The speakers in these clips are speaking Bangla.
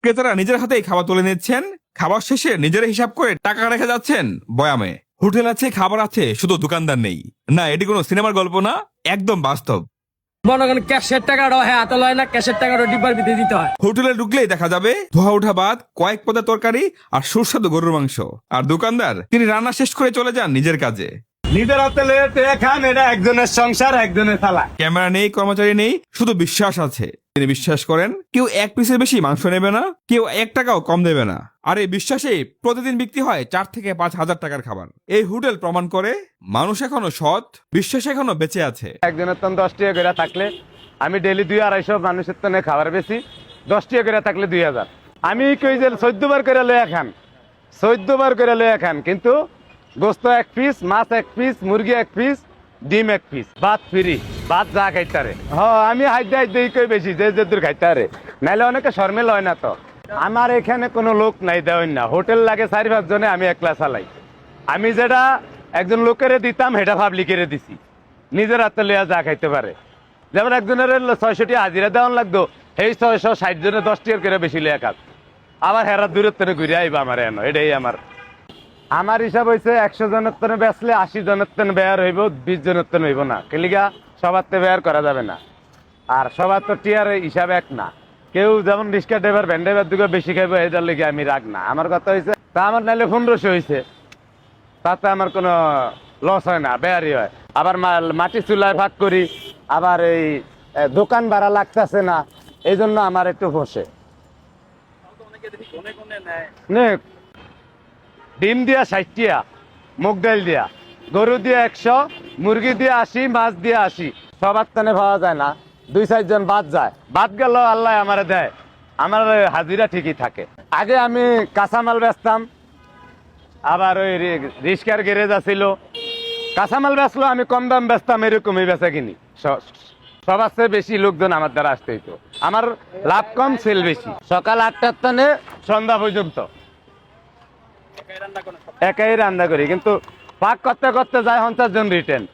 ক্রেতারা নিজের হাতেই খাবার তুলে নিচ্ছেন, খাবার শেষে নিজেরা হিসাব করে টাকা রেখে যাচ্ছেন বয়ামে। হোটেল আছে, খাবার আছে, শুধু দোকানদার নেই। না, এটি কোনো সিনেমার গল্প না, একদম বাস্তব। মনে করেন ক্যাশের টাকাটা হাতে লয় না, ক্যাশের টাকাটা ডিব্বার ভিতরে দিতে হয়। হোটেলে ঢুকলেই দেখা যাবে ধোয়া ওঠা ভাত, কয়েক পদের তরকারি আর সুস্বাদু গরুর মাংস। আর দোকানদার তিনি রান্না শেষ করে চলে যান নিজের কাজে। নিজের হাতে খান, এটা একজনের সংসার, একজনের চালা। ক্যামেরা নেই, কর্মচারী নেই, শুধু বিশ্বাস আছে। তিনি বিশ্বাস করেন কেউ 1 পিসের বেশি মাংস নেবে না, কেউ 1 টাকাও কম দেবে না। আর এই বিশ্বাসেই প্রতিদিন বিক্রি হয় 4 থেকে 5 হাজার টাকার খাবার। এই হোটেল প্রমাণ করে মানুষ এখনো সৎ, বিশ্বাস এখনো বেঁচে আছে। একজনের তন 10 টাকা করে থাকলে আমি ডেলি 200-250 মানুষের তনে খাবার বেশি, 10 টাকা করে থাকলে 2000। আমি কই যে 14 বার করে লইয়া খান, 14 বার করে লইয়া খান, কিন্তু গোস্ত 1 পিস, মাছ 1 পিস, মুরগি 1 পিস, ডিম 1 পিস, ভাত ফ্রি, ভাত যা খাইতারে। আমি হাইতে কই বেশি যে দূর খাইতারে, নাইলে অনেকে শর্মিল হয় না। তো আমার এখানে কোনো লোক নাই, দেওয়াই না। হোটেল লাগে 4-5 জনে, আমি একলা চালাই। আমি যেটা একজন লোকের দিতাম সেটা পাবলিকের দিছি, নিজের হাতে লইয়া যা খাইতে পারে। যেমন একজনের 600 টাকা হাজিরা দেওয়ান লাগতো, সেই 660 জনে 10 টাকার করে বেশি লইয়া খাত, আবার হেরার দূরের তনে ঘুরে আইবা আমার এনো। এটাই আমার হিসাব হয়েছে 100 জনের তনে বেচলে 80 জনের তনে বেয়ার হইব, 20 জনের তনে হইব না। কেলিগা সবার তে বেয়ার করা যাবে না, আর সবার তো টিয়ার হিসাব এক না। কেউ যেমন রিক্সা ড্রাইভার, ভ্যান ড্রাইভার দুটো বেশি খাইবো, এটার লেগে আমি রাগ না। আমার কথা হয়েছে তা আমার নাইলে 1500 হয়েছে, তাতে আমার কোনো লস হয় না, বেয়ারই হয়। আবার মাটি চুলায় ভাগ করি, আবার এই দোকান ভাড়া লাগতেছে না, এই জন্য আমার একটু বসে। ডিম দিয়া 60 টাকা, মুগ ডাল দিয়া, গরু দিয়া 100, মুরগি দিয়া 80, মাছ দিয়া 80। সবার তানে পাওয়া যায় না, 2-4 জন বাদ যায়। বাদ গেল আল্লাহ আমারে দেয়, আমার হাজিরা ঠিকই থাকে। আগে আমি কাঁচামাল বেচতাম, আবার ওই রিস্কার গ্যারেজ আছিল, কাঁচামাল বেচলো আমি কম দাম বেচতাম, এরকমই বেচা কিনি। সবার চেয়ে বেশি লোকজন আমার দ্বারা আসতে হইতো, আমার লাভ কম, সেল বেশি। সকাল 8টার টানে সন্ধ্যা পর্যন্ত একাই রান্না করি, কিন্তু পাক করতে করতে যায় 50 জন রিটার্ন,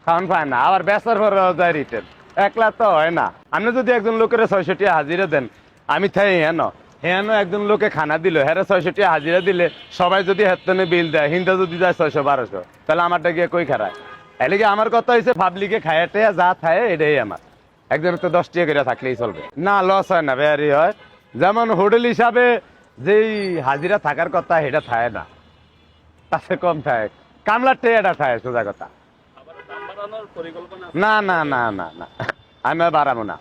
খাওয়ান পায় না। আবার বেচার পর যায় রিটার্ন, একলা তো হয় না। আপনি যদি একজন লোকের 600 টাকা হাজিরা দেন, আমি থাই হেন একজন লোকে খানা দিল, হ্যাঁ 600 টাকা হাজিরা দিলে সবাই যদি হেতনে বিল দেয়, হিন্দা যদি যায় 600-1200, তাহলে আমারটা গিয়ে কই খারায়। এলিগে আমার কথা হয়েছে পাবলিকে খায়াতে যা খায় এটাই আমার। একজনের তো 10 টাকা করে থাকলেই চলবে না, লস হয় না, বেয়ারি হয়। যেমন হোটেল হিসাবে যেই হাজিরা থাকার কথা সেটা থাকে না, তাতে কম থাকে, কামলার টেয়াটা থাকে, সোজা কথা। না না না না না, আমি আর বাড়াবো না।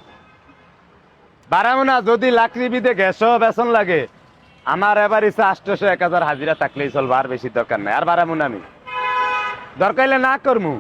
যদি লাকড়ি বিদে গ্যাসও বেতন লাগে, আমার এবার ইচ্ছা 800-1000 হাজিরা থাকলেই চলবে, আর বেশি দরকার নাই। আর বাড়াবো না, আমি দরকার হলে না করবো।